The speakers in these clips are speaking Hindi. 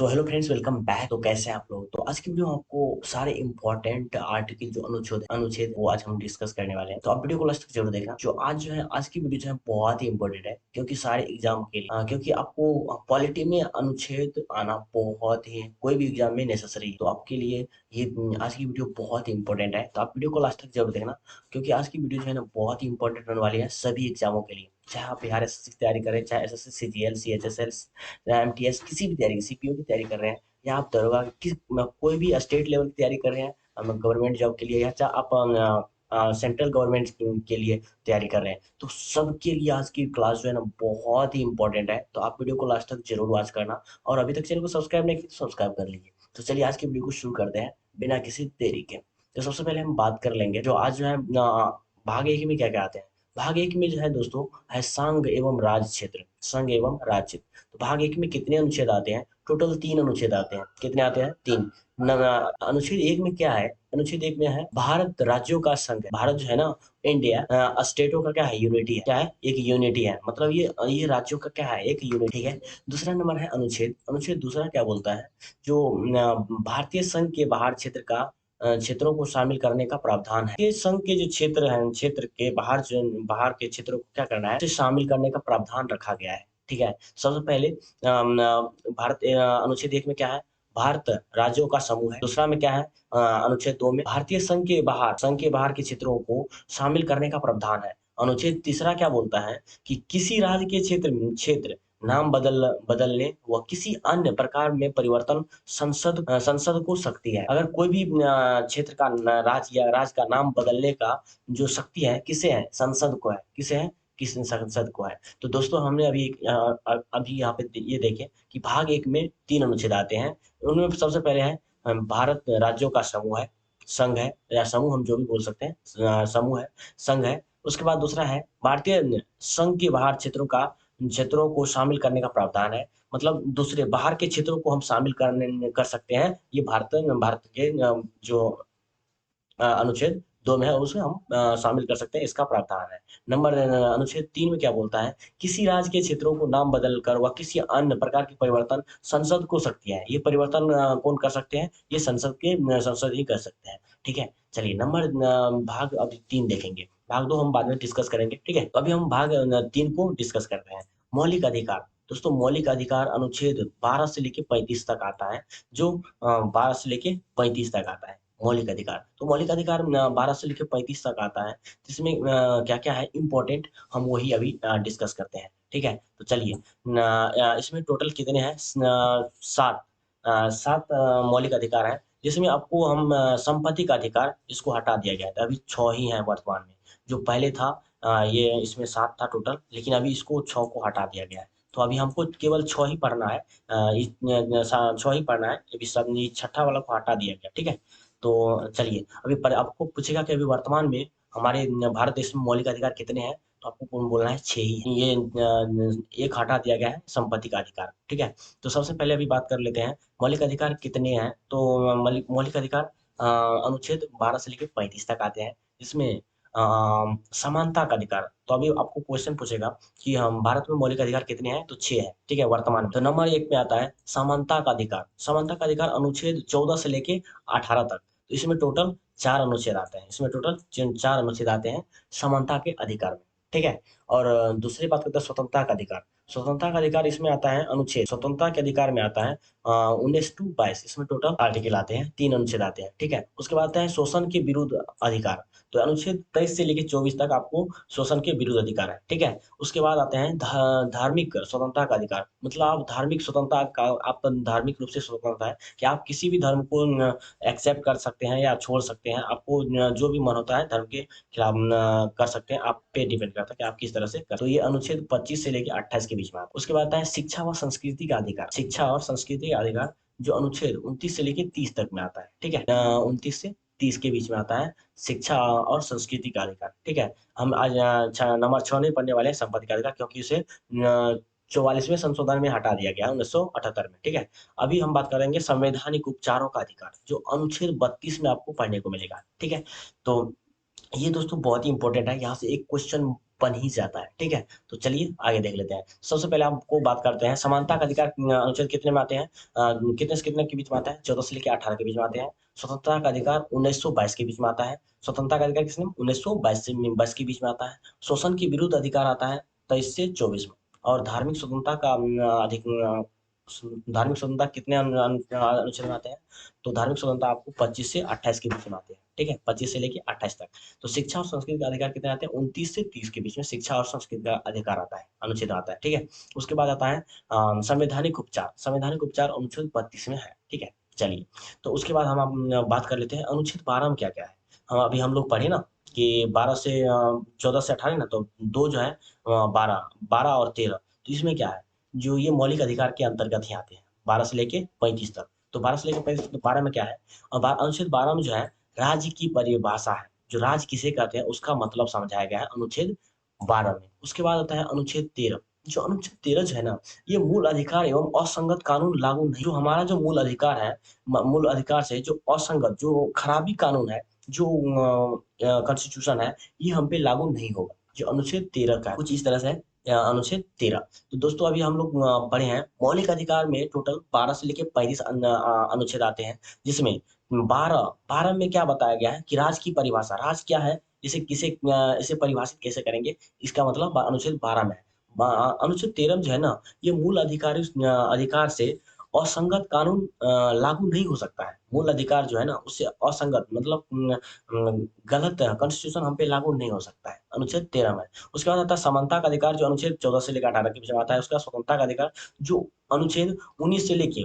So hello friends, welcome back. तो कैसे हैं आप लोग। तो आज की वीडियो में आपको सारे इंपॉर्टेंट आर्टिकल जो अनुच्छेद अनुच्छेद वो आज हम डिस्कस करने वाले हैं। तो आप वीडियो को लास्ट तक जरूर देखना। जो आज की वीडियो जो है बहुत ही इंपॉर्टेंट है, क्योंकि सारे एग्जाम के लिए क्योंकि आपको पॉलिटी में अनुच्छेद आना बहुत ही कोई भी एग्जाम में नेसेसरी है। तो आपके लिए ये आज की वीडियो बहुत ही इंपॉर्टेंट है। तो आप वीडियो को लास्ट तक जरूर देखना, क्योंकि आज की वीडियो जो है ना बहुत ही इंपॉर्टेंट होने वाली है सभी एग्जामों के लिए। चाहे आप बिहार एसएससी की तैयारी करें, चाहे एसएससी सीजीएल सीएचएसएल एमटीएस किसी भी तैयारी सीपीओ की तैयारी कर रहे हैं, या आप दरोगा की कोई भी स्टेट लेवल की तैयारी कर रहे हैं गवर्नमेंट जॉब के लिए, या चाहे आप सेंट्रल गवर्नमेंट के लिए तैयारी कर रहे हैं, तो सबके लिए आज की क्लास जो है ना बहुत ही इंपॉर्टेंट है। तो आप वीडियो को लास्ट तक जरूर वॉच करना, और अभी तक चैनल को सब्सक्राइब नहीं किया तो सब्सक्राइब कर लीजिए। तो चलिए आज की वीडियो को शुरू करते हैं बिना किसी देरी के। तो सबसे पहले हम बात कर लेंगे जो आज जो है भाग एक में क्या क्या आते हैं। भाग एक में जो है दोस्तों है संघ एवं राज क्षेत्र। संघ एवं राज्य क्षेत्र। तो भाग एक में कितने अनुच्छेद आते हैं? टोटल 3 अनुच्छेद आते हैं। कितने आते हैं? 3। अनुच्छेद एक में क्या है? अनुच्छेद एक में है भारत राज्यों का संघ है। भारत जो है ना, इंडिया स्टेटों का क्या है? यूनिटी है। क्या है? एक यूनिटी है। मतलब ये राज्यों का क्या है? एक यूनिटी है। दूसरा नंबर है अनुच्छेद। अनुच्छेद दूसरा क्या बोलता है? जो भारतीय संघ के बाहर क्षेत्र का क्षेत्रों को शामिल करने का प्रावधान है। ये संघ के जो क्षेत्र हैं, क्षेत्र के बाहर जो बाहर के क्षेत्रों को क्या करना है? उसे शामिल करने का प्रावधान रखा गया है। ठीक है। सबसे पहले भारत अनुच्छेद एक में क्या है? भारत राज्यों का समूह है। दूसरा में क्या है? अनुच्छेद दो में भारतीय संघ के बाहर के क्षेत्रों को शामिल करने का प्रावधान है। अनुच्छेद तीसरा क्या बोलता है? कि किसी राज्य के क्षेत्र क्षेत्र नाम बदलने व किसी अन्य प्रकार में परिवर्तन संसद को शक्ति है। अगर कोई भी क्षेत्र का राज्य या राज्य का नाम बदलने का जो शक्ति है, किसे है? संसद को है। किसे है? किसी संसद को है। तो दोस्तों हमने अभी यहाँ पे ये देखें कि भाग एक में 3 अनुच्छेद आते हैं। उनमें सबसे पहले है भारत राज्यों का समूह है, संघ है, या समूह हम जो भी बोल सकते हैं, समूह है, संघ है। उसके बाद दूसरा है भारतीय संघ के बाहर क्षेत्रों को शामिल करने का प्रावधान है। मतलब दूसरे बाहर के क्षेत्रों को हम शामिल कर सकते हैं। ये भारत के जो अनुच्छेद दो में है, उसमें हम शामिल कर सकते हैं, इसका प्रावधान है। अनुच्छेद तीन में क्या बोलता है? किसी राज्य के क्षेत्रों को नाम बदल कर व किसी अन्य प्रकार के परिवर्तन संसद को शक्ति है। ये परिवर्तन कौन कर सकते हैं? ये संसद ही कर सकते हैं। ठीक है। चलिए भाग अभी 3 देखेंगे। भाग 2 हम बाद में डिस्कस करेंगे। ठीक है। तो अभी हम भाग 3 को डिस्कस करते हैं। मौलिक अधिकार। दोस्तों मौलिक अधिकार अनुच्छेद 12 से लेके 35 तक आता है। जो 12 से लेके 35 तक आता है मौलिक अधिकार। तो मौलिक अधिकार 12 से लेकर 35 तक आता है, जिसमें क्या क्या है इम्पोर्टेंट, हम वही अभी डिस्कस करते हैं। ठीक है। तो चलिए इसमें टोटल कितने हैं? 7। 7 मौलिक अधिकार है, जिसमें आपको हम संपत्ति का अधिकार इसको हटा दिया गया था। अभी 6 ही है वर्तमान में। जो पहले था ये इसमें 7 था टोटल, लेकिन अभी इसको 6 को हटा दिया गया है। तो अभी हमको केवल 6 ही पढ़ना है। 6 ही पढ़ना है। अभी सब ये छठा वाला को हटा दिया गया। ठीक है। तो चलिए अभी पर आपको पूछेगा कि अभी वर्तमान में हमारे भारत देश में मौलिक अधिकार कितने हैं? तो आपको कौन बोलना है? 6 ही है। ये एक हटा दिया गया है, संपत्ति का अधिकार। ठीक है। तो सबसे पहले अभी बात कर लेते हैं मौलिक अधिकार कितने हैं। तो मौलिक अधिकार अनुच्छेद 12 से लेकर 35 तक आते हैं, जिसमें समानता का अधिकार। तो अभी आपको क्वेश्चन पूछेगा कि हम भारत में मौलिक अधिकार कितने हैं? तो 6 है। ठीक है वर्तमान में। तो नंबर 1 में आता है समानता का अधिकार। समानता का अधिकार अनुच्छेद 14 से लेके 18 तक। तो इसमें टोटल 4 अनुच्छेद आते हैं। इसमें टोटल 4 अनुच्छेद आते हैं समानता के अधिकार में। ठीक है। और दूसरी बात करते हैं स्वतंत्रता का अधिकार। स्वतंत्रता का अधिकार इसमें आता है अनुच्छेद, स्वतंत्रता के अधिकार में आता है 19 टू 22। इसमें टोटल आर्टिकल आते हैं, 3 अनुच्छेद आते हैं। ठीक है। उसके बाद आता है शोषण के विरुद्ध अधिकार। तो अनुच्छेद 23 से लेकर 24 तक आपको शोषण के विरुद्ध अधिकार है। ठीक है। उसके बाद आते हैं धार्मिक स्वतंत्रता का अधिकार। मतलब आप धार्मिक स्वतंत्रता का, आप धार्मिक रूप से स्वतंत्र है कि आप किसी भी धर्म को एक्सेप्ट कर सकते हैं या छोड़ सकते हैं। आपको जो भी मन होता है धर्म के खिलाफ कर सकते हैं। आप पे डिपेंड करता है कि आप किस तरह से कर। तो ये अनुच्छेद 25 से लेकर 28 के बीच में आता है। उसके बाद आता है शिक्षा व संस्कृति का अधिकार। शिक्षा और संस्कृति का अधिकार जो अनुच्छेद 29 से लेकर 30 तक में आता है। ठीक है। 29 से 30 के बीच में आता है शिक्षा और संस्कृति का अधिकार। ठीक है। हम आज नंबर 6 नहीं पढ़ने वाले हैं संपत्ति का अधिकार, क्योंकि उसे 44वें संशोधन में हटा दिया गया 1978 में। ठीक है। अभी हम बात करेंगे संवैधानिक उपचारों का अधिकार, जो अनुच्छेद 32 में आपको पढ़ने को मिलेगा। ठीक है। तो ये दोस्तों बहुत ही इंपॉर्टेंट है। यहाँ से एक क्वेश्चन बन ही जाता है। ठीक है, तो चलिए आगे देख लेते हैं। सबसे पहले आपको बात करते हैं समानता का अधिकार अनुच्छेद कितने में आते हैं, कितने से कितने के बीच में आता है, 14 से लेकर 18 के बीच में आते हैं। स्वतंत्रता का अधिकार 1922 के बीच में आता है। स्वतंत्रता का अधिकार किसने 1922 से 22 के बीच में आता है। शोषण के विरुद्ध अधिकार आता है 23 से 24 में। और धार्मिक स्वतंत्रता का धार्मिक स्वतंत्रता कितने अनुच्छेद में आते हैं, तो धार्मिक स्वतंत्रता आपको 25 से 28 के बीच में आते हैं। ठीक है, 25 से लेके 28 तक। तो शिक्षा और संस्कृति का अधिकार कितने आते हैं, 29 से 30 के बीच में शिक्षा और संस्कृति का अधिकार आता है, अनुच्छेद आता है। ठीक है, उसके बाद आता है संवैधानिक उपचार। संवैधानिक उपचार अनुच्छेद 32 में है। ठीक है, चलिए, तो उसके बाद हम बात कर लेते हैं अनुच्छेद 12 में क्या क्या है। हम लोग पढ़े ना कि 12 से 14 से 18 ना, तो दो जो है 12 12 और 13, तो इसमें क्या है, जो ये मौलिक अधिकार के अंतर्गत ही आते हैं, 12 से लेके 35 तक। तो 12 से लेके 35 तक, 12 में क्या है, और अनुच्छेद 12 में जो है राज्य की परिभाषा है, जो राज्य किसे कहते हैं उसका मतलब समझाया गया है अनुच्छेद 12 में। उसके बाद आता है अनुच्छेद 13। जो अनुच्छेद 13 जो है ना, ये मूल अधिकार एवं असंगत कानून लागू नहीं, जो हमारा जो मूल अधिकार है, मूल अधिकार से जो असंगत, जो खराबी कानून है, जो कॉन्स्टिट्यूशन है, ये हम पे लागू नहीं होगा। जो अनुच्छेद 13 का है, कुछ इस तरह से है, अनुच्छेद 13। तो दोस्तों अभी हम लोग पढ़े हैं मौलिक अधिकार में टोटल 12 से लेके 35 अनुच्छेद आते हैं, जिसमें 12 में क्या बताया गया है कि राज्य की परिभाषा, राज्य क्या है, इसे परिभाषित कैसे करेंगे, इसका मतलब अनुच्छेद 12 में है। अनुच्छेद 13 जो है ना, ये मूल अधिकार से असंगत कानून लागू नहीं हो सकता है। मूल अधिकार जो है ना, उससे असंगत मतलब गलत कॉन्स्टिट्यूशन हम पे लागू नहीं हो सकता है, अनुच्छेद 13 में। उसके बाद आता है समानता का अधिकार, जो अनुच्छेद 14 से लेकर 18 के बीच में आता है। उसका स्वतंत्रता का अधिकार, जो अनुच्छेद 19 से लेके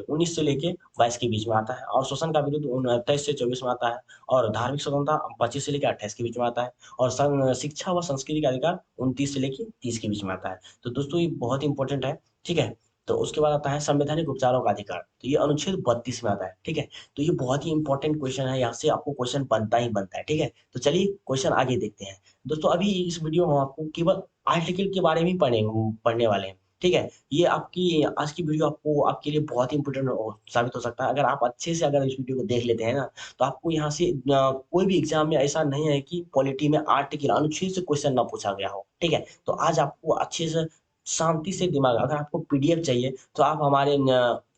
22 के बीच में आता है। और शोषण का विरुद्ध 23 से 24 में आता है। और धार्मिक स्वतंत्रता 25 से लेकर 28 के बीच में आता है। और शिक्षा व संस्कृति का अधिकार 29 से लेकर 30 के बीच में आता है। तो दोस्तों ये बहुत इंपॉर्टेंट है। ठीक है, तो उसके बाद आता है संवैधानिक उपचारों का अधिकार, तो ये अनुच्छेद 32 में आता है। ठीक है, तो ये बहुत ही इंपॉर्टेंट क्वेश्चन है, यहाँ से आपको क्वेश्चन बनता ही बनता है। ठीक है, तो चलिए क्वेश्चन आगे देखते हैं। दोस्तों अभी इस वीडियो में हम आपको केवल आर्टिकल के बारे में पढ़ने वाले हैं। ठीक है, ये आपकी आज की वीडियो आपको आपके लिए बहुत ही इंपॉर्टेंट साबित हो सकता है। अगर आप अच्छे से अगर इस वीडियो को देख लेते हैं ना, तो आपको यहाँ से कोई भी एग्जाम में ऐसा नहीं है कि पॉलिटी में आर्टिकल अनुच्छेद से क्वेश्चन ना पूछा गया हो। ठीक है, तो आज आपको अच्छे से शांति से दिमाग, अगर आपको पीडीएफ चाहिए तो आप हमारे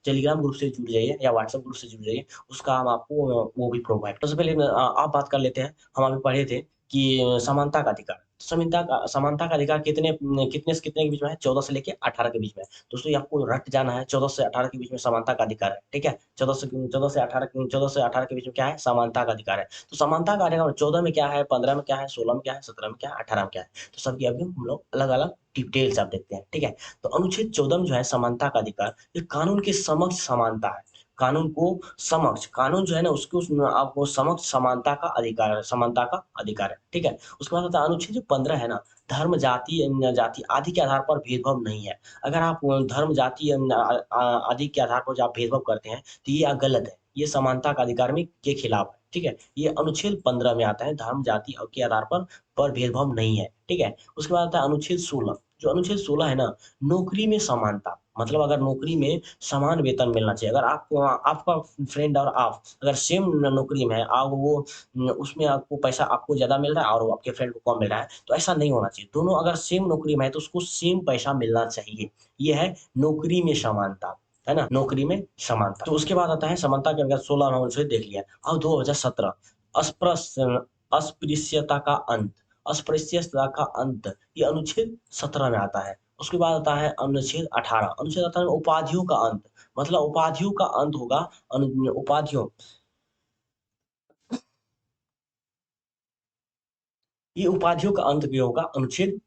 टेलीग्राम ग्रुप से जुड़ जाइए या व्हाट्सएप ग्रुप से जुड़ जाइए, उसका हम आपको वो भी प्रोवाइड। तो सबसे पहले आप बात कर लेते हैं। हम अभी पढ़े थे कि समानता का अधिकार, समानता का अधिकार कितने से कितने के बीच में है, 14 से लेके 18 के बीच में है। दोस्तों ये आपको रट जाना है, 14 से 18 के बीच में समानता का अधिकार है। ठीक है, 14 से 18 के बीच में क्या है, समानता का अधिकार है। तो समानता का अधिकार 14 में क्या है, 15 में क्या है, 16 में क्या है, 17 में क्या है, 18 में क्या है, तो सबकी अभी हम लोग अलग अलग डिटेल्स आप देखते हैं। ठीक है, तो अनुच्छेद 14 में जो है समानता का अधिकार, ये कानून के समक्ष समानता है। कानून को समक्ष, कानून जो है ना उसको आपको समक्ष समानता का अधिकार है, समानता का अधिकार है। ठीक है, उसके बाद आता है अनुच्छेद जो 15 है ना, धर्म जाति आदि के आधार पर भेदभाव नहीं है। अगर आप धर्म जाति आदि के आधार पर जो आप भेदभाव करते हैं, तो ये गलत है, ये समानता का अधिकार में के खिलाफ है। ठीक है, ये अनुच्छेद 15 में आता है, धर्म जाति के आधार पर भेदभाव नहीं है। ठीक है, उसके बाद आता है अनुच्छेद 16। जो अनुच्छेद 16 है ना, नौकरी में समानता, मतलब अगर नौकरी में समान वेतन मिलना चाहिए। अगर आपको आपका फ्रेंड और आप अगर सेम नौकरी में है, आप वो उसमें आपको पैसा आपको ज्यादा मिल रहा है और वो आपके फ्रेंड को कम मिल रहा है, तो ऐसा नहीं होना चाहिए। दोनों अगर सेम नौकरी में है तो उसको सेम पैसा मिलना चाहिए। ये है नौकरी में समानता, है ना, नौकरी में समानता। तो उसके बाद आता है समानता के अगर 16 अनुच्छेद देख लिया। अब 2017 अस्पृश्य अस्पृश्यता का अंत, अस्पृश्यता का अंत, ये अनुच्छेद 17 में आता है। उसके बाद आता है अनुच्छेद 18। अनुच्छेद 18 में उपाधियों का अंत, मतलब उपाधियों का अंत होगा, उपाधियों, ये उपाधियों का अंत भी होगा अनुच्छेद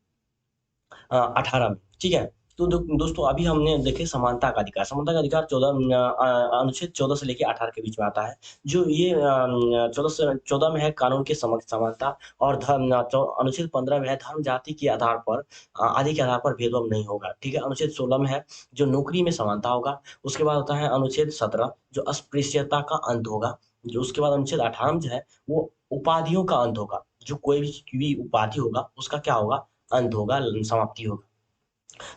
18 में। ठीक है, तो दोस्तों अभी हमने देखे समानता का अधिकार। समानता का अधिकार 14 अनुच्छेद 14 से लेकर 18 के बीच में आता है। जो ये 14 में है कानून के समक्ष समानता। और अनुच्छेद 15 में है धर्म जाति के आधार पर आदि के आधार पर भेदभाव नहीं होगा। ठीक है, अनुच्छेद 16 में है जो नौकरी में समानता होगा। उसके बाद होता है अनुच्छेद 17 जो अस्पृश्यता का अंत होगा। जो उसके बाद अनुच्छेद 18 में जो है वो उपाधियों का अंत होगा। जो कोई भी उपाधि होगा उसका क्या होगा, अंत होगा, समाप्ति होगा।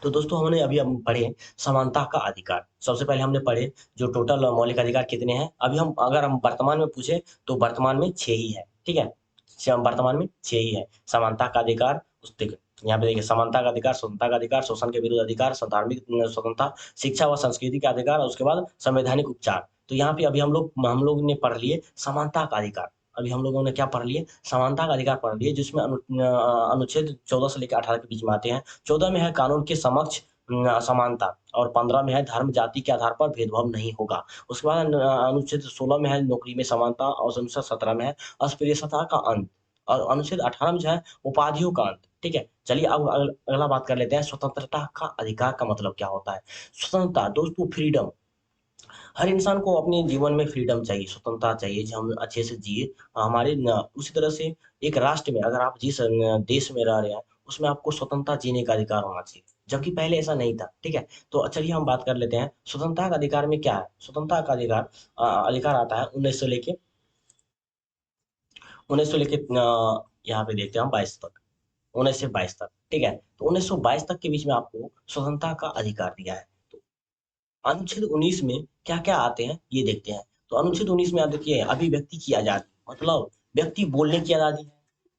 तो दोस्तों हमने अभी हम पढ़े समानता का अधिकार। सबसे पहले हमने पढ़े जो टोटल मौलिक अधिकार कितने हैं। अभी हम अगर हम वर्तमान में पूछे तो वर्तमान में 6 ही है। ठीक है, वर्तमान में 6 ही है समानता का अधिकार। यहाँ पे देखिए समानता का अधिकार, स्वतंत्रता का अधिकार, शोषण के विरुद्ध अधिकार, धार्मिक स्वतंत्रता, शिक्षा व संस्कृति का अधिकार और उसके बाद संवैधानिक उपचार। तो यहाँ पे अभी हम लोग ने पढ़ लिए समानता का अधिकार। अभी हम लोगों ने क्या पढ़ लिए? समानता का अधिकार पढ़ लिए, जिसमें अनुच्छेद 14 से लेकर 18 के बीच में आते हैं। 14 में है कानून के समक्ष समानता, और 15 में है धर्म जाति के आधार पर भेदभाव नहीं होगा। उसके बाद अनुच्छेद 16 में है नौकरी में समानता, और अनुच्छेद 17 में है अस्पृश्यता का अंत, और अनुच्छेद 18 में जो है उपाधियों का अंत। ठीक है, चलिए अब अगला बात कर लेते हैं, स्वतंत्रता का अधिकार का मतलब क्या होता है? स्वतंत्रता दोस्तों फ्रीडम। हर इंसान को अपने जीवन में फ्रीडम चाहिए, स्वतंत्रता चाहिए, जो हम अच्छे से जिए। हमारे उसी तरह से एक राष्ट्र में अगर आप जिस देश में रह रहे हैं, उसमें आपको स्वतंत्रता जीने का अधिकार होना चाहिए, जबकि पहले ऐसा नहीं था। ठीक है, तो चलिए हम बात कर लेते हैं स्वतंत्रता का अधिकार में क्या है। स्वतंत्रता का अधिकार अधिकार आता है 1900 लेके यहाँ पे देखते हैं हम 22 तक, 1922 तक। ठीक है, तो 1922 तक के बीच में आपको स्वतंत्रता का अधिकार दिया है। तो अनुच्छेद 19 में क्या क्या आते हैं ये देखते हैं। तो अनुच्छेद 19 में आप देखिए, अभिव्यक्ति की आजादी, मतलब व्यक्ति बोलने की आजादी है,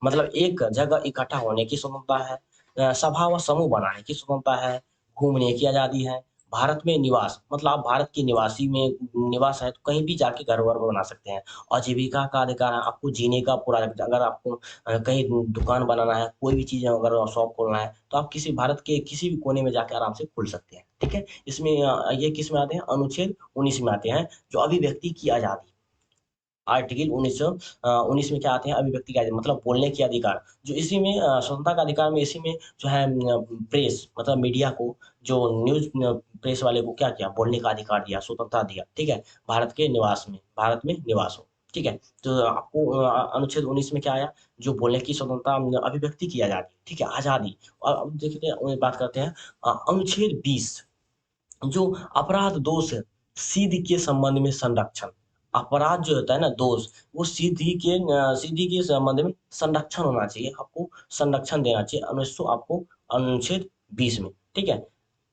मतलब एक जगह इकट्ठा होने की स्वतंत्रता है, सभा व समूह बनाने की स्वतंत्रता है, घूमने की आजादी है, भारत में निवास, मतलब आप भारत के निवासी में निवास है तो कहीं भी जाके घर वर बना सकते हैं। आजीविका का अधिकार है, आपको जीने का पूरा अधिकार। अगर आपको कहीं दुकान बनाना है, कोई भी चीज अगर शॉप खोलना है, तो आप किसी भारत के किसी भी कोने में जाके आराम से खोल सकते हैं। ठीक है, इसमें ये किस में आते हैं? अनुच्छेद 19 में आते हैं, जो अभिव्यक्ति की आजादी। आर्टिकल 19 में क्या आते हैं? अभिव्यक्ति का अधिकार, मतलब बोलने की अधिकार। जो इसी में स्वतंत्रता का अधिकार में इसी में जो है प्रेस, मतलब मीडिया को, जो न्यूज प्रेस वाले को क्या किया? बोलने का अधिकार दिया, स्वतंत्रता दिया। ठीक है, भारत में निवास हो। ठीक है, तो आपको अनुच्छेद 19 में क्या आया? जो बोलने की स्वतंत्रता, अभिव्यक्ति की आजादी। ठीक है, आजादी। और अब देखते हैं, बात करते हैं अनुच्छेद 20, जो अपराध दोष सीधे के संबंध में संरक्षण। अपराध जो होता है ना, दोष, वो सीधी के संबंध में संरक्षण होना चाहिए, आपको संरक्षण देना चाहिए। अनुच्छेद आपको अनुच्छेद 20 में। ठीक है,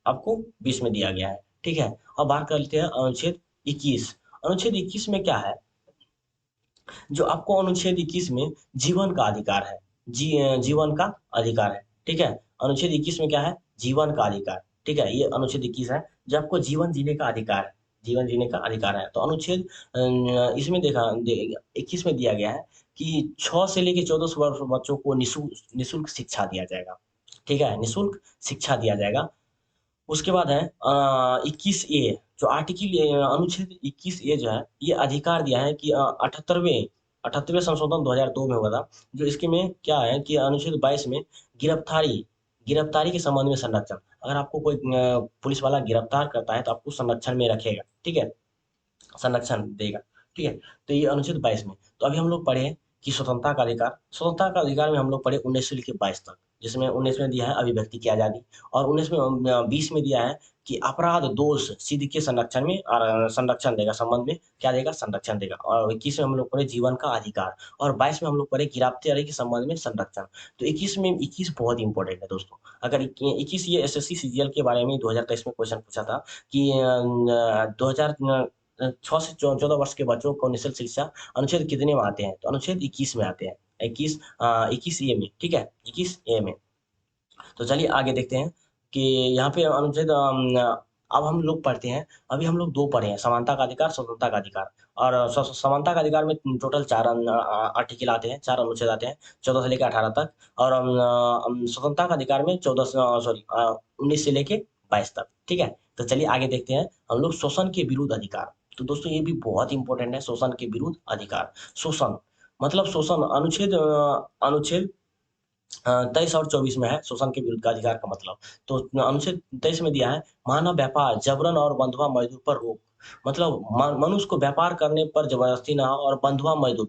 आपको 20 में दिया गया है। ठीक है, अब बात कर लेते हैं अनुच्छेद 21। अनुच्छेद 21 में क्या है? जो आपको अनुच्छेद 21 में जीवन का अधिकार है, जीवन का अधिकार है। ठीक है, अनुच्छेद 21 में क्या है? जीवन का अधिकार। ठीक है, ये अनुच्छेद 21 है, जो आपको जीवन जीने का अधिकार है, जीवन जीने का अधिकार है। तो अनुच्छेद इसमें 21 में दिया गया है कि 6 से लेके 14 वर्ष बच्चों को निःशुल्क निःशुल्क शिक्षा दिया जाएगा। ठीक है, निःशुल्क शिक्षा दिया जाएगा। उसके बाद है 21 ए, जो आर्टिकल अनुच्छेद 21 ए जो है, ये अधिकार दिया है कि 78वें संशोधन 2002 में हुआ था। जो इसके में क्या है कि अनुच्छेद 22 में गिरफ्तारी गिरफ्तारी के संबंध में संरक्षण। अगर आपको कोई पुलिस वाला गिरफ्तार करता है तो आपको संरक्षण में रखेगा। ठीक है, संरक्षण देगा। ठीक है, तो ये अनुच्छेद 22 में। तो अभी हम लोग पढ़े कि स्वतंत्रता का अधिकार में हम लोग पढ़े 19 से लेकर 22 तक, जिसमें 19 में दिया है अभिव्यक्ति की आजादी, और 19 में 20 में दिया है कि अपराध दोष सिद्ध के संरक्षण में, और संरक्षण देगा, संबंध में क्या देगा? संरक्षण देगा। और 21 में हम लोग पढ़े जीवन का अधिकार, और 22 में हम लोग पढ़े गिरफ्तारी के संबंध में संरक्षण। तो 21 बहुत इंपॉर्टेंट है दोस्तों। अगर 21, ये एसएससी सीजीएल के बारे में 2023 में क्वेश्चन पूछा था कि 2000 6 से 14 वर्ष के बच्चों को निःशुल्क शिक्षा अनुच्छेद कितने में आते हैं? तो अनुच्छेद 21 में आते हैं, 21 ए में। ठीक है, 21 ए में। तो चलिए आगे देखते हैं कि यहाँ पे अनुच्छेद अब हम लोग पढ़ते हैं। अभी हम लोग दो पढ़े हैं, समानता का अधिकार, स्वतंत्रता का अधिकार। और समानता का अधिकार में टोटल 4 आर्टिकल आते हैं, 4 अनुच्छेद आते हैं, 14 से लेकर 18 तक। और स्वतंत्रता का अधिकार में 19 से लेके 22 तक। ठीक है, तो चलिए आगे देखते हैं हम लोग शोषण के विरुद्ध अधिकार। तो दोस्तों ये भी बहुत इंपॉर्टेंट है, शोषण के विरुद्ध अधिकार। शोषण मतलब शोषण, अनुच्छेद 23 और 24 में है शोषण के विरुद्ध का अधिकार का मतलब। तो अनुच्छेद 23 में दिया है मानव व्यापार, जबरन और बंधुआ मजदूर पर रोक। मतलब मनुष्य को व्यापार करने पर जबरदस्ती ना हो। और बंधुआ मजदूर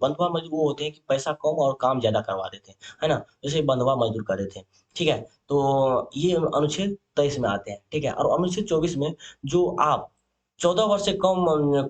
वो होते हैं कि पैसा कम और काम ज्यादा करवा देते हैं, है ना, जैसे बंधुआ मजदूर कर देते हैं। ठीक है, तो ये अनुच्छेद 23 में आते हैं। ठीक है, और अनुच्छेद 24 में, जो आप 14 वर्ष से कम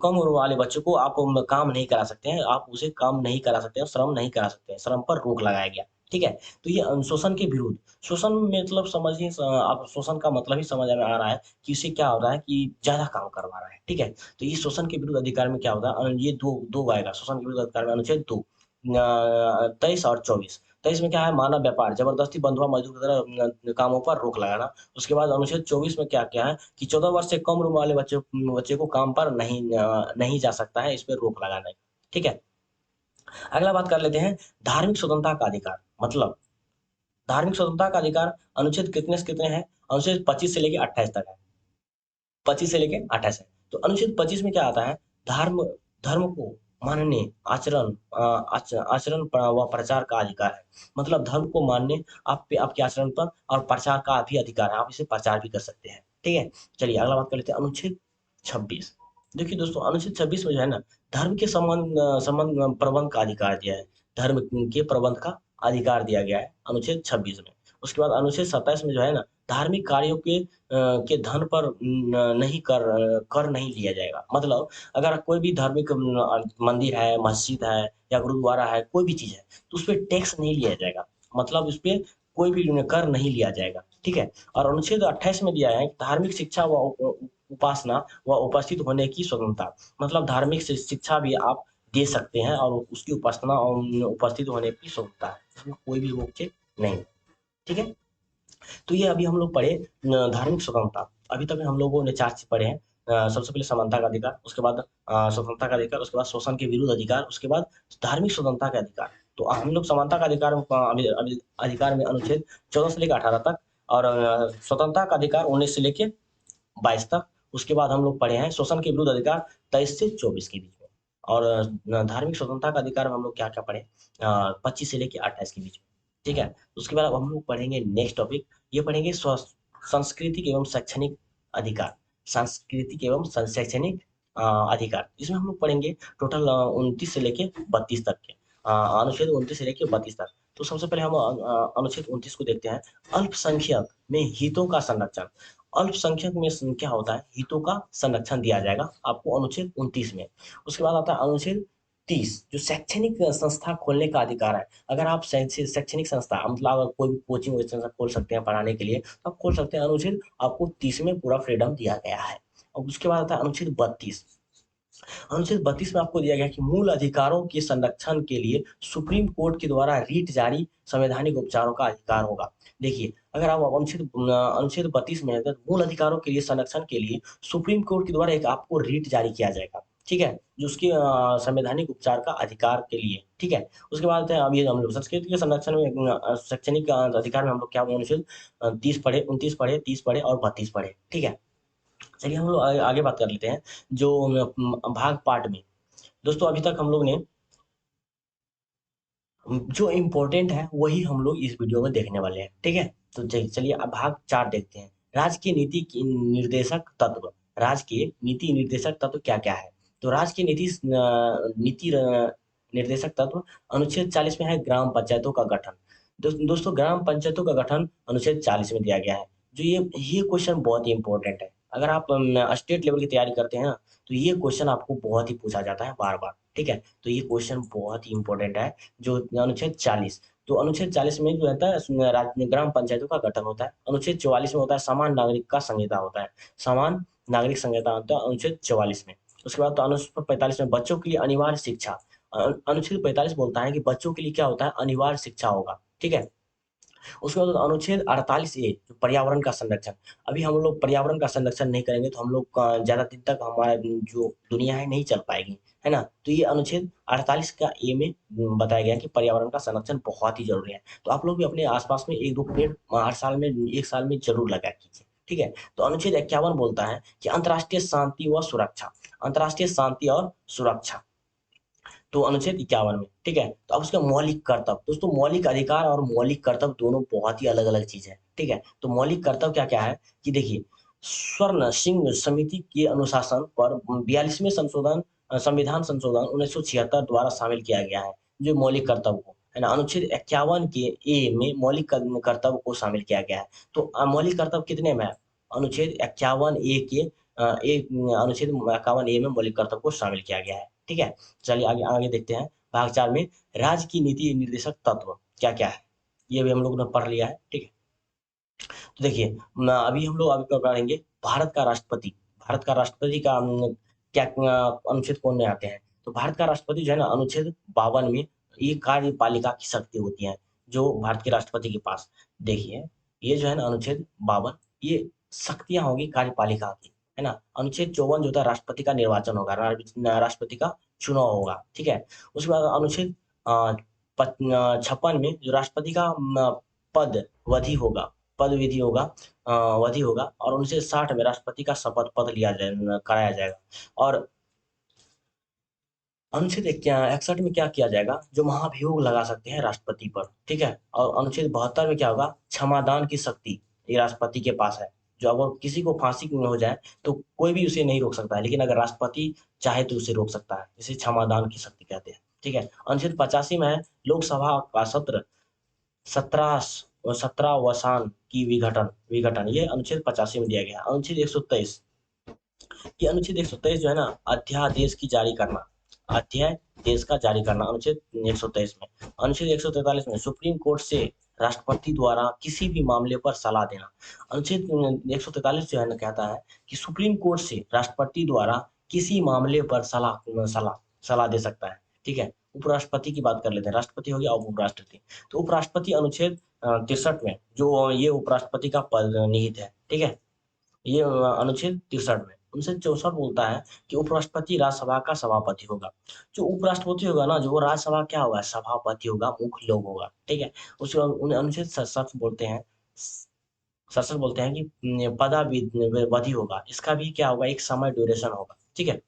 उम्र वाले बच्चों को आप काम नहीं करा सकते हैं, आप उसे काम नहीं करा सकते हैं, श्रम नहीं करा सकते हैं, श्रम पर रोक लगाया गया। ठीक है, तो ये शोषण के विरुद्ध। शोषण मतलब समझिए, आप शोषण का मतलब ही समझ में आ रहा है कि इससे क्या हो रहा है कि ज्यादा काम करवा रहा है। ठीक है, तो ये शोषण के विरुद्ध अधिकार में क्या होता है? ये दो दो आएगा शोषण के विरुद्ध अधिकार में, अनुच्छेद 2, 23 और 24। तो इसमें क्या है, मानव व्यापार, जबरदस्ती बंधुआ मजदूर की तरह कामों पर रोक लगाना। उसके बाद अनुच्छेद 24 में क्या क्या है कि 14 वर्ष से कम उम्र वाले बच्चे को काम पर नहीं जा सकता है, इस पे रोक लगाना है। ठीक है, अगला बात कर लेते हैं धार्मिक स्वतंत्रता का अधिकार। मतलब धार्मिक स्वतंत्रता का अधिकार अनुच्छेद कितने से कितने हैं? अनुच्छेद 25 से लेके 28 तक है। 25 से लेके 28 है। तो अनुच्छेद 25 में क्या आता है? धर्म धर्म को मानने, आचरण व प्रचार का अधिकार है। मतलब धर्म को मानने, आप पे आपके आचरण पर और प्रचार का भी अधिकार है, आप इसे प्रचार भी कर सकते हैं। ठीक है, चलिए अगला बात कर लेते हैं अनुच्छेद 26। देखिए दोस्तों, अनुच्छेद 26 में जो है ना, धर्म के संबंध प्रबंध का अधिकार दिया है। धर्म के प्रबंध का अधिकार दिया गया है अनुच्छेद 26 में। उसके बाद अनुच्छेद 27 में जो है ना, धार्मिक कार्यों के धन पर नहीं कर नहीं लिया जाएगा। मतलब अगर कोई भी धार्मिक मंदिर है, मस्जिद है या गुरुद्वारा है, कोई भी चीज है, तो उस पे टैक्स नहीं लिया जाएगा। मतलब उस पे कोई भी कर नहीं लिया जाएगा। ठीक है, और अनुच्छेद 28 में दिया है कि धार्मिक शिक्षा व उपासना व उपस्थित होने की स्वतंत्रता। मतलब धार्मिक शिक्षा भी आप दे सकते हैं और उसकी उपासना और उपस्थित होने की स्वतंत्रता है, इसमें कोई भी रोक नहीं। ठीक है, तो ये अभी हम लोग पढ़े धार्मिक स्वतंत्रता। अभी तक हम लोगों ने 4 चीज़ पढ़े हैं। सबसे पहले समानता का अधिकार, उसके बाद स्वतंत्रता का अधिकार, उसके बाद शोषण के विरुद्ध अधिकार, उसके बाद धार्मिक स्वतंत्रता का अधिकार। तो हम लोग समानता का अधिकार अधिकार में अनुच्छेद 14 से लेकर 18 तक, और स्वतंत्रता का अधिकार 19 से लेके 22 तक। उसके बाद हम लोग पढ़े हैं शोषण के विरुद्ध अधिकार 23 से 24 के बीच में। और धार्मिक स्वतंत्रता का अधिकार में हम लोग क्या क्या पढ़े, 25 से लेके 28 के बीच में। ठीक है, उसके बाद अब हम लोग पढ़ेंगे नेक्स्ट टॉपिक, ये पढ़ेंगे सांस्कृतिक एवं शैक्षणिक अधिकार। सांस्कृतिक एवं शैक्षणिक अधिकार, इसमें हम लोग पढ़ेंगे टोटल 29 से लेके 32 तक के, अनुच्छेद 29 से लेके 32 तक। तो सबसे पहले हम अनुच्छेद 29 को देखते हैं। अल्पसंख्यक में हितों का संरक्षण। अल्पसंख्यक में क्या होता है, हितों का संरक्षण दिया जाएगा आपको अनुच्छेद 29 में। उसके बाद आता है अनुच्छेद 30, जो शैक्षणिक संस्था खोलने का अधिकार है। अगर आप शैक्षणिक संस्था, मतलब अगर कोई भी कोचिंग संस्था खोल सकते हैं पढ़ाने के लिए, तो आप खोल सकते हैं। अनुच्छेद आपको 30 में पूरा फ्रीडम दिया गया है। और उसके बाद आता है अनुच्छेद 32। अनुच्छेद 32 में आपको दिया गया कि मूल अधिकारों के संरक्षण के लिए सुप्रीम कोर्ट के द्वारा रीट जारी संवैधानिक उपचारों का अधिकार होगा। देखिए, अगर आप अनुच्छेद 32 में है, तो मूल अधिकारों के लिए संरक्षण के लिए सुप्रीम कोर्ट के द्वारा एक आपको रीट जारी किया जाएगा। ठीक है, जो उसके संवैधानिक उपचार का अधिकार के लिए। ठीक है, उसके बाद है अभी हम लोग संस्कृति के संरक्षण में शैक्षणिक अधिकार में हम लोग क्या अनुच्छेद 30 पढ़े, 29 पढ़े, 30 पढ़े और 32 पढ़े। ठीक है, चलिए हम लोग आगे बात कर लेते हैं जो भाग पार्ट में। दोस्तों अभी तक हम लोग ने जो इम्पोर्टेंट है वही हम लोग इस वीडियो में देखने वाले हैं। ठीक है, तो चलिए अब भाग 4 देखते हैं। राजकीय नीति की निर्देशक तत्व। राजकीय नीति निर्देशक तत्व क्या क्या है? तो राजकीय नीति निर्देशक तत्व अनुच्छेद 40 में है ग्राम पंचायतों का गठन। दोस्तों ग्राम पंचायतों का गठन अनुच्छेद 40 में दिया गया है। जो ये क्वेश्चन बहुत ही इंपॉर्टेंट है। अगर आप स्टेट लेवल की तैयारी करते हैं ना, तो ये क्वेश्चन आपको बहुत ही पूछा जाता है बार बार। ठीक है, तो ये क्वेश्चन बहुत ही इंपॉर्टेंट है। जो अनुच्छेद 40, तो अनुच्छेद 40 में जो रहता है ग्राम पंचायतों का गठन होता है। अनुच्छेद 44 में होता है समान नागरिक का संहिता होता है। समान नागरिक संहिता होता है अनुच्छेद 44 में। उसके बाद तो अनुच्छेद 45 में बच्चों के लिए अनिवार्य शिक्षा। अनुच्छेद 45 बोलता है कि बच्चों के लिए क्या होता है, अनिवार्य शिक्षा होगा। ठीक है, उसके बाद अनुच्छेद 48 ए, जो पर्यावरण का संरक्षण। अभी हम लोग पर्यावरण का संरक्षण नहीं करेंगे तो हम लोग ज्यादा दिन तक हमारा जो दुनिया है नहीं चल पाएगी, है ना। तो ये अनुच्छेद 48 का ए में बताया गया कि पर्यावरण का संरक्षण बहुत ही जरूरी है। तो आप लोग भी अपने आसपास में 1-2 पेड़ हर साल में, 1 साल में जरूर लगा कीजिए। ठीक है, तो अनुच्छेद 51 बोलता है कि अंतर्राष्ट्रीय शांति व सुरक्षा। अंतर्राष्ट्रीय शांति और सुरक्षा, तो अनुच्छेद 51 में। ठीक है, तो अब उसका मौलिक कर्तव्य। दोस्तों मौलिक अधिकार और मौलिक कर्तव्य दोनों बहुत ही अलग अलग चीज है। ठीक है, तो मौलिक कर्तव्य क्या क्या है कि देखिए, स्वर्ण सिंह समिति के अनुशासन पर 42वें संविधान संशोधन 1976 द्वारा शामिल किया गया है। जो मौलिक कर्तव्य को है ना, अनुच्छेद 51 के ए में मौलिक कर्तव्य को शामिल किया गया है। तो मौलिक कर्तव्य कितने में है? अनुच्छेद 51 ए के अनुच्छेद 51 ए में मौलिक कर्तव्य को शामिल किया गया है। ठीक है, चलिए आगे आगे देखते हैं। भाग 4 में राज्य की नीति निर्देशक तत्व क्या क्या है, ये भी हम लोग ने पढ़ लिया है। ठीक है, तो देखिए अभी हम लोग अभी पढ़ेंगे भारत का राष्ट्रपति। भारत का राष्ट्रपति का क्या अनुच्छेद कौन में आते हैं? तो भारत का राष्ट्रपति जो है ना, अनुच्छेद 52 में ये कार्यपालिका की शक्ति होती है। जो भारत के राष्ट्रपति के पास। देखिए, ये जो है ना अनुच्छेद 52, ये शक्तियां होगी कार्यपालिका की, है ना। अनुच्छेद 54 जो होता है राष्ट्रपति का निर्वाचन होगा, राष्ट्रपति का चुनाव होगा, ठीक है। उसके बाद अनुच्छेद 56 में जो राष्ट्रपति का पद वधि होगा, पद विधि होगा, वधि होगा। और 1960 में राष्ट्रपति का शपथ पद लिया जाए कराया जाएगा। और अनुच्छेद 61 में क्या किया जाएगा, जो महाभियोग लगा सकते हैं राष्ट्रपति पर, ठीक है। और अनुच्छेद 72 में क्या होगा, क्षमादान की शक्ति ये राष्ट्रपति के पास है। जो अगर किसी को फांसी में हो जाए तो कोई भी उसे नहीं रोक सकता है, लेकिन अगर राष्ट्रपति चाहे तो उसे रोक सकता है। इसे क्षमादान की शक्ति कहते हैं, ठीक है। अनुच्छेद 85 में है लोकसभा का सत्र 17 वसान की विघटन विघटन ये अनुच्छेद 85 में दिया गया है। अनुच्छेद 123, ये अनुच्छेद 123 जो है ना, अध्यादेश की जारी करना, अध्यादेश का जारी करना, अनुच्छेद 123 में। अनुच्छेद 143 में सुप्रीम कोर्ट से राष्ट्रपति द्वारा किसी भी मामले पर सलाह देना। अनुच्छेद 143 जो है ना कहता है कि सुप्रीम कोर्ट से राष्ट्रपति द्वारा किसी मामले पर सलाह सलाह सलाह दे सकता है, ठीक है। उपराष्ट्रपति की बात कर लेते हैं, राष्ट्रपति हो गया, उपराष्ट्रपति। तो उपराष्ट्रपति अनुच्छेद 63 में जो ये उपराष्ट्रपति का पद निहित है, ठीक है। ये अनुच्छेद 63 में। अनुच्छेद 64 बोलता है कि उपराष्ट्रपति राज्यसभा का सभापति होगा। जो उपराष्ट्रपति होगा ना, जो वो राज्यसभा क्या होगा, सभापति होगा, मुख्य लोग होगा, ठीक है। उसके बाद उन्हें अनुच्छेद 67 बोलते हैं, 67 बोलते हैं कि पदावधि होगा। इसका भी क्या होगा, एक समय ड्यूरेशन होगा, ठीक है।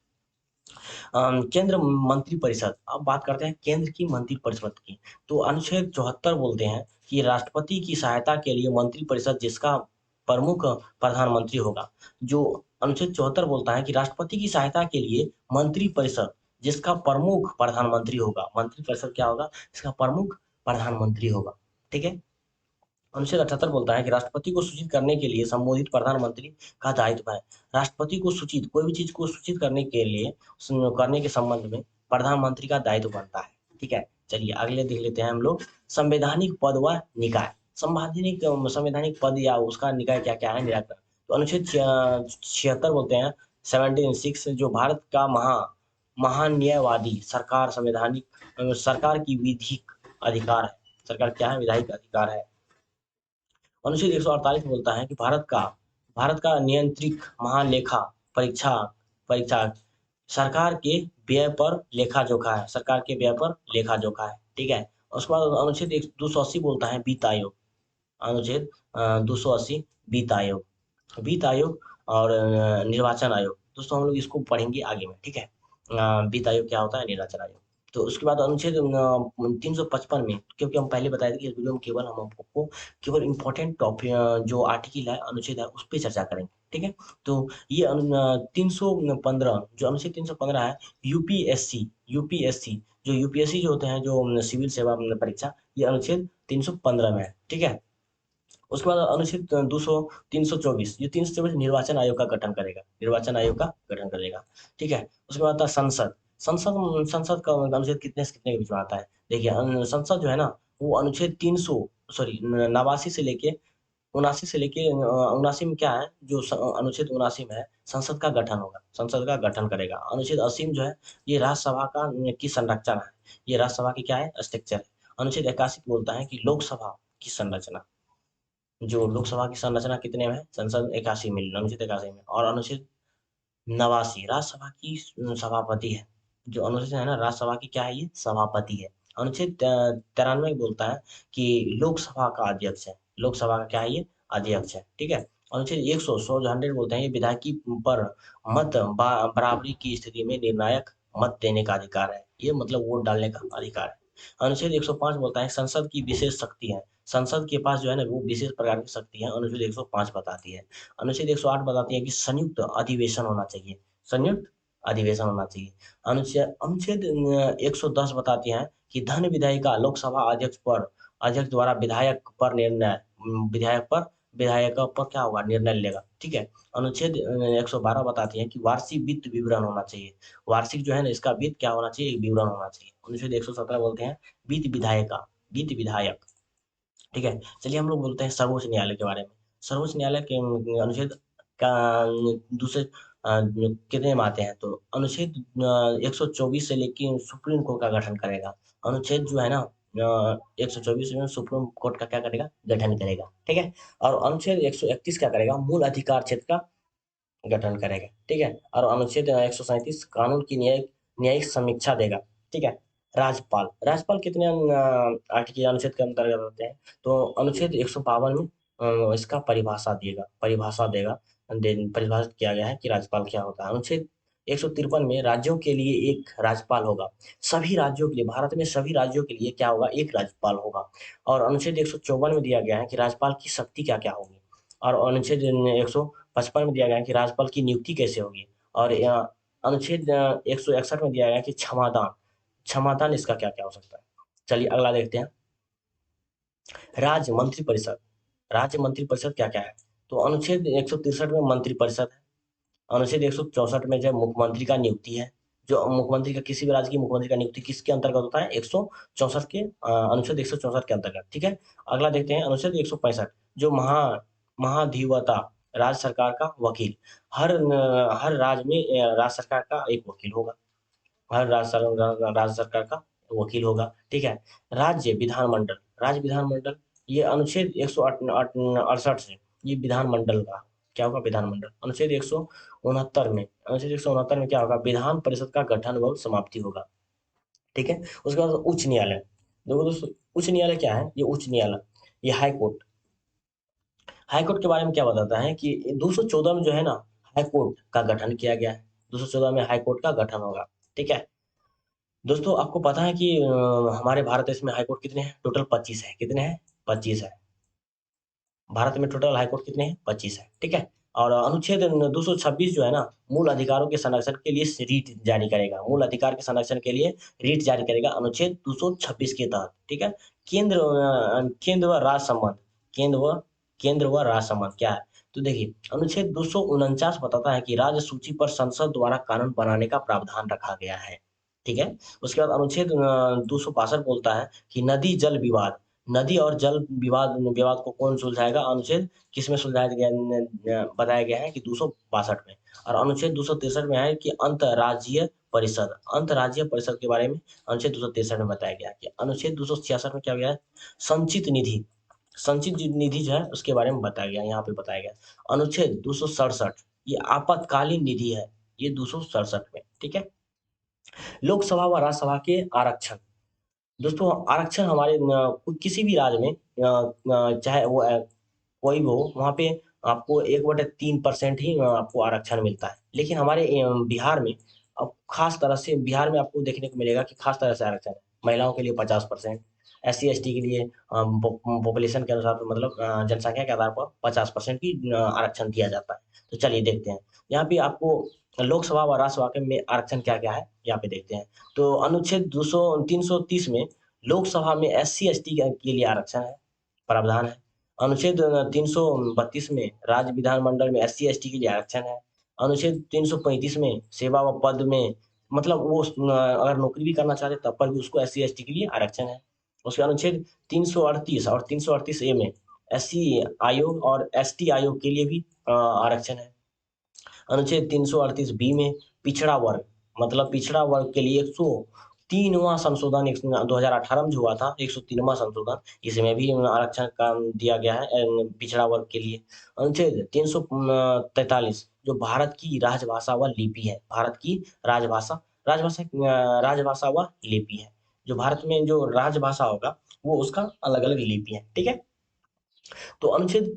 केंद्र मंत्रिपरिषद, अब बात करते हैं केंद्र की मंत्रिपरिषद की। तो अनुच्छेद 74 बोलते हैं कि राष्ट्रपति की सहायता के लिए मंत्रिपरिषद जिसका प्रमुख प्रधानमंत्री होगा। जो अनुच्छेद 74 बोलता है कि राष्ट्रपति की सहायता के लिए मंत्रिपरिषद जिसका प्रमुख प्रधानमंत्री होगा। मंत्रिपरिषद क्या होगा, इसका प्रमुख प्रधानमंत्री होगा, ठीक है। अनुच्छेद 78 बोलता है कि राष्ट्रपति को सूचित करने के लिए संबोधित प्रधानमंत्री का दायित्व है। राष्ट्रपति को सूचित, कोई भी चीज को सूचित करने के लिए करने के संबंध में प्रधानमंत्री का दायित्व बनता है, ठीक है। चलिए अगले देख लेते हैं हम लोग, संवैधानिक पद व निकाय। संवैधानिक पद या उसका निकाय क्या क्या है, निराकरण। तो अनुच्छेद 76 बोलते हैं, 76 जो भारत का महान्यायवादी सरकार संवैधानिक सरकार की विधिक अधिकार है। सरकार क्या है, विधायिक अधिकार है। अनुच्छेद 148 बोलता है कि भारत का नियंत्रित महालेखा परीक्षा परीक्षा सरकार के व्यय पर लेखा जोखा है, सरकार के व्यय पर लेखा जोखा है, ठीक है। उसके बाद अनुच्छेद 280 बोलता है वित्त आयोग। अनुच्छेद 280 वित्त आयोग, वित्त आयोग और निर्वाचन आयोग। दोस्तों हम लोग इसको पढ़ेंगे आगे में, ठीक है। वित्त आयोग क्या होता है, निर्वाचन आयोग। तो उसके बाद अनुच्छेद 355 में, क्योंकि हम पहले बताए थे कि इस वीडियो में केवल हम आपको केवल इंपॉर्टेंट टॉपिक जो आर्टिकल है, अनुच्छेद है, उस पर चर्चा करेंगे, ठीक है। तो ये 315 जो अनुच्छेद 315 है, यूपीएससी यूपीएससी जो यूपीएससी जो होते हैं, जो सिविल सेवा परीक्षा, ये अनुच्छेद 315 में है, ठीक है। उसके बाद अनुच्छेद 324, ये 324 निर्वाचन आयोग का गठन करेगा, निर्वाचन आयोग का गठन करेगा, ठीक है। उसके बाद आता है संसद। संसद का अनुच्छेद कितने से कितने के बीच में आता है। देखिए संसद जो है ना, वो अनुच्छेद 300 सॉरी 89 से लेके 79 से लेके 79 में क्या है, जो अनुच्छेद 79 में है, संसद का गठन होगा, संसद का गठन करेगा। अनुच्छेद 80 जो है, ये राज्यसभा का की संरचना है, ये राज्यसभा की क्या है, स्ट्रक्चर है। अनुच्छेद 81 बोलता है कि लोकसभा की संरचना, जो लोकसभा की संरचना कितने में है, संसद 81 में, अनुच्छेद 81 में। और अनुच्छेद 89 राज्यसभा की सभापति है, जो अनुच्छेद है ना, राज्यसभा की क्या है, ये सभापति है। अनुच्छेद 93 बोलता है कि लोकसभा का अध्यक्ष है, लोकसभा का क्या है, ये अध्यक्ष है, ठीक है। अनुच्छेद 100 बोलते हैं ये विधायकी पर बराबरी की स्थिति में निर्णायक मत देने का अधिकार है, ये मतलब वोट डालने का अधिकार है। अनुच्छेद 105 बोलता है संसद की विशेष शक्ति है, संसद के पास जो है ना, वो विशेष प्रकार की शक्ति है, अनुच्छेद 105 बताती है। अनुच्छेद 108 बताती है कि संयुक्त अधिवेशन होना चाहिए, संयुक्त अधिवेशन होना चाहिए। अनुच्छेद 110 बताती है कि धन विधायिका लोकसभा अध्यक्ष द्वारा विधायक पर क्या होगा, निर्णय लेगा, ठीक है। अनुच्छेद 112 बताती है कि वार्षिक वित्त विवरण होना चाहिए, वार्षिक जो है ना, इसका वित्त क्या होना चाहिए, विवरण होना चाहिए। अनुच्छेद 117 बोलते हैं वित्त विधायक, ठीक है। चलिए हम लोग बोलते हैं सर्वोच्च न्यायालय के बारे में। सर्वोच्च न्यायालय के अनुच्छेद का दूसरे कितने में आते हैं, तो अनुच्छेद 124 से लेकर सुप्रीम कोर्ट का गठन करेगा। अनुच्छेद जो है ना, 124 में सुप्रीम कोर्ट का क्या करेगा, गठन करेगा, ठीक है। और अनुच्छेद 131 क्या करेगा, मूल अधिकार क्षेत्र का गठन करेगा, ठीक है। और अनुच्छेद 137 कानून की न्यायिक न्यायिक समीक्षा देगा, ठीक है। राज्यपाल राज्यपाल कितने आर्टिकल अनुच्छेद के अंतर्गत होते हैं, तो अनुच्छेद 152 में इसका परिभाषा देगा। परिभाषित किया गया है कि राज्यपाल क्या होता है। अनुच्छेद 153 में राज्यों के लिए एक राज्यपाल होगा। सभी राज्यों के लिए, भारत में सभी राज्यों के लिए क्या होगा, एक राज्यपाल होगा। और अनुच्छेद 154 में दिया गया है कि राज्यपाल की शक्ति क्या क्या होगी। और अनुच्छेद 155 में दिया गया है कि राज्यपाल की नियुक्ति कैसे होगी। और अनुच्छेद 161 में दिया गया है कि क्षमादान क्षमादान इसका क्या क्या हो सकता है। चलिए अगला देखते हैं। राज्य मंत्रिपरिषद राज्य मंत्रिपरिषद क्या क्या है, तो अनुच्छेद 163 में मंत्रिपरिषद है। अनुच्छेद 164 में जो मुख्यमंत्री का नियुक्ति है, जो मुख्यमंत्री का किसी भी राज्य की मुख्यमंत्री का नियुक्ति किसके अंतर्गत होता है, 164 के अनुच्छेद 164 के अंतर्गत, ठीक है। अगला देखते हैं अनुच्छेद 165, जो महाधिवक्ता राज्य सरकार का वकील। हर राज्य में राज्य सरकार का एक वकील होगा। राज्य सरकार का वकील होगा, ठीक है। राज्य विधानमंडल, ये अनुच्छेद 168 से ये विधानमंडल का क्या होगा, विधानमंडल। अनुच्छेद 169 में क्या होगा, विधान परिषद का गठन व समाप्ति होगा, ठीक है। उसके बाद उच्च न्यायालय, देखो दोस्तों उच्च न्यायालय क्या है, ये उच्च न्यायालय, ये हाई कोर्ट। हाई कोर्ट के बारे में क्या बताता है कि 214 में जो है ना, हाई कोर्ट का गठन किया गया है। 214 में हाई कोर्ट का गठन होगा, ठीक है। दोस्तों आपको पता है कि हमारे भारत देश में हाई कोर्ट कितने हैं, टोटल 25 है। कितने हैं, 25 है। भारत में टोटल हाई कोर्ट कितने हैं, 25 है, ठीक है। और अनुच्छेद 226 जो है ना, मूल अधिकारों के संरक्षण के लिए रीट जारी करेगा। मूल अधिकार के संरक्षण के लिए रीट जारी करेगा अनुच्छेद 226 के तहत, ठीक है। केंद्र व राज्य संबंध, केंद्र व राज्य संबंध क्या है, तो देखिए अनुच्छेद 249 बताता है कि राज्य सूची पर संसद द्वारा कानून बनाने का प्रावधान रखा गया है, ठीक है। उसके बाद अनुच्छेद 262 बोलता है कि नदी और जल विवाद को कौन सुलझाएगा। अनुच्छेद किसमें सुलझाया गया, बताया गया है कि 262 में। और अनुच्छेद 263 में है कि अंतर्राज्यीय परिषद के बारे में अनुच्छेद 263 में बताया गया है। कि अनुच्छेद 266 में क्या गया है, संचित निधि संचित निधि जो है उसके बारे में बताया गया, यहाँ पे बताया गया। अनुच्छेद 267 ये आपातकालीन निधि है, ये 267 में, ठीक है। लोकसभा व राज्यसभा के आरक्षण, दोस्तों आरक्षण हमारे किसी भी राज्य में चाहे वो कोई भी हो, वहाँ पे आपको 1/3% ही आपको आरक्षण मिलता है। लेकिन हमारे बिहार में अब खास तरह से बिहार में आपको देखने को मिलेगा कि खास तरह से आरक्षण है। महिलाओं के लिए 50%, SC ST के लिए पॉपुलेशन के अनुसार तो मतलब जनसंख्या के आधार पर 50% की आरक्षण दिया जाता है। तो चलिए देखते हैं यहाँ पे आपको लोकसभा व राज्यसभा के में आरक्षण क्या क्या है, यहाँ पे देखते हैं। तो अनुच्छेद 330 में लोकसभा में SC ST के लिए आरक्षण है, प्रावधान है। अनुच्छेद 332 में राज्य विधानमंडल में SC ST के लिए आरक्षण है। अनुच्छेद 335 में सेवा व पद में मतलब वो अगर नौकरी भी करना चाहते तब पर भी उसको SC ST के लिए आरक्षण है। उसके अनुच्छेद 338 और 338A में SC आयोग और ST आयोग के लिए भी आरक्षण है। अनुच्छेद 338B में पिछड़ा वर्ग, मतलब पिछड़ा वर्ग के लिए 103वां संशोधन 2018 में जो हुआ था, 103वां संशोधन, इसमें भी आरक्षण का दिया गया है पिछड़ा वर्ग के लिए। अनुच्छेद 343 जो भारत की राजभाषा व लिपि है, भारत की राजभाषा राजभाषा व लिपि है। जो भारत में जो राजभाषा होगा वो उसका अलग अलग लिपि है, ठीक है। तो अनुच्छेद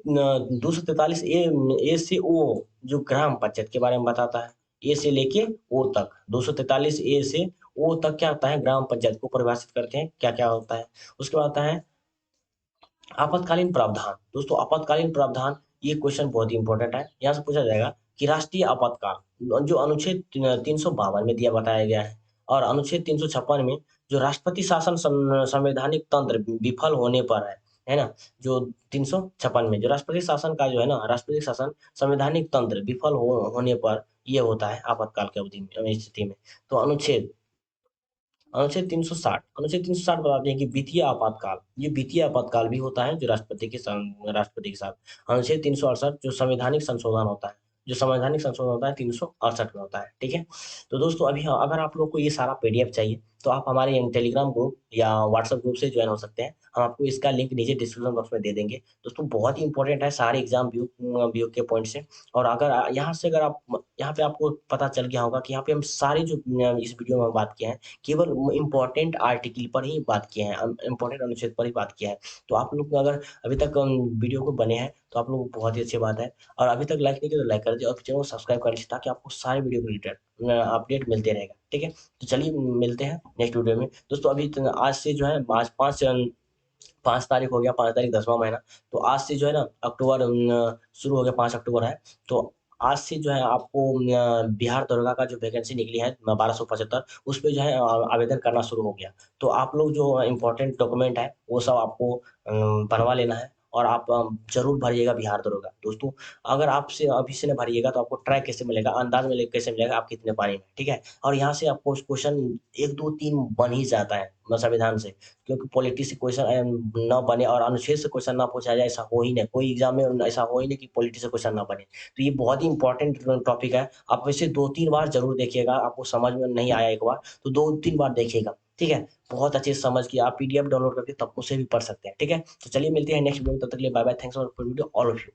243A से O जो ग्राम पंचायत के बारे में बताता है, ए से लेके ओ तक, 243A से ओ तक क्या होता है, ग्राम पंचायत को परिभाषित करते हैं क्या क्या होता है। उसके बाद आता है आपातकालीन प्रावधान। दोस्तों आपातकालीन प्रावधान ये क्वेश्चन बहुत ही इंपॉर्टेंट है, यहाँ से पूछा जाएगा कि राष्ट्रीय आपातकाल जो अनुच्छेद 352 में दिया बताया गया है, और अनुच्छेद 356 में जो राष्ट्रपति शासन संवैधानिक तंत्र विफल होने पर है ना, जो 356 में जो राष्ट्रपति शासन का जो है ना, राष्ट्रपति शासन संवैधानिक तंत्र विफल होने पर ये होता है आपातकाल की अवधि में, स्थिति में। तो अनुच्छेद 360 बताते हैं कि वित्तीय आपातकाल भी होता है जो राष्ट्रपति के साथ। अनुच्छेद 368 जो संवैधानिक संशोधन होता है, 368 में होता है, ठीक है। तो दोस्तों अभी अगर आप लोग को ये सारा PDF चाहिए तो आप हमारे टेलीग्राम ग्रुप या व्हाट्सएप ग्रुप से ज्वाइन हो सकते हैं। हम आपको इसका लिंक नीचे डिस्क्रिप्शन बॉक्स में दे देंगे। दोस्तों बहुत ही इंपॉर्टेंट है सारे एग्जाम व्यू के पॉइंट से। और अगर यहाँ से अगर आप यहाँ पे आपको पता चल गया होगा कि यहाँ पे हम सारे जो इस वीडियो में बात किए हैं केवल इम्पोर्टेंट आर्टिकल पर ही बात किए हैं, इम्पोर्टेंट अनुच्छेद पर ही बात किया है। तो आप लोग अगर अभी तक वीडियो को बने हैं तो आप लोग बहुत ही अच्छी बात है। और अभी तक लाइक नहीं किया तो लाइक कर दीजिए और चैनल को सब्सक्राइब कर लीजिए ताकि आपको सारे वीडियो के रिलेटेड अपडेट मिलते रहेगा। ठीक है, तो चलिए मिलते हैं नेक्स्ट वीडियो में। दोस्तों अभी आज से जो है आज 5 तारीख हो गया, 5 तारीख 10वां महीना। तो आज से जो है ना अक्टूबर शुरू हो गया, 5 अक्टूबर है। तो आज से जो है आपको बिहार दरोगा का जो वैकेंसी निकली है 1275 उस पे जो है आवेदन करना शुरू हो गया। तो आप लोग जो इम्पोर्टेंट डॉक्यूमेंट है वो सब आपको बनवा लेना है और आप जरूर भरिएगा बिहार दरोगा। दोस्तों अगर आपसे अभी से न भरिएगा तो आपको ट्रैक कैसे मिलेगा, अंदाज मिलेगा कैसे मिलेगा आप कितने पानी में। ठीक है, और यहाँ से आपको क्वेश्चन 1 2 3 बन ही जाता है संविधान से, क्योंकि पॉलिटिक्स से क्वेश्चन ना बने और अनुच्छेद से क्वेश्चन ना पूछा जाए ऐसा हो ही नहीं, कोई एग्जाम में ऐसा हो ही नहीं कि पॉलिटिक्स से क्वेश्चन ना बने। तो ये बहुत ही इंपॉर्टेंट टॉपिक है। आप वैसे 2 3 बार जरूर देखिएगा, आपको समझ में नहीं आया एक बार तो 2 3 बार देखिएगा। ठीक है, बहुत अच्छे से समझ के आप पीडीएफ डाउनलोड करके तब उसे भी पढ़ सकते हैं। ठीक है, तो चलिए मिलते हैं नेक्स्ट वीडियो में, तब तक के लिए bye bye, thanks for video all of you.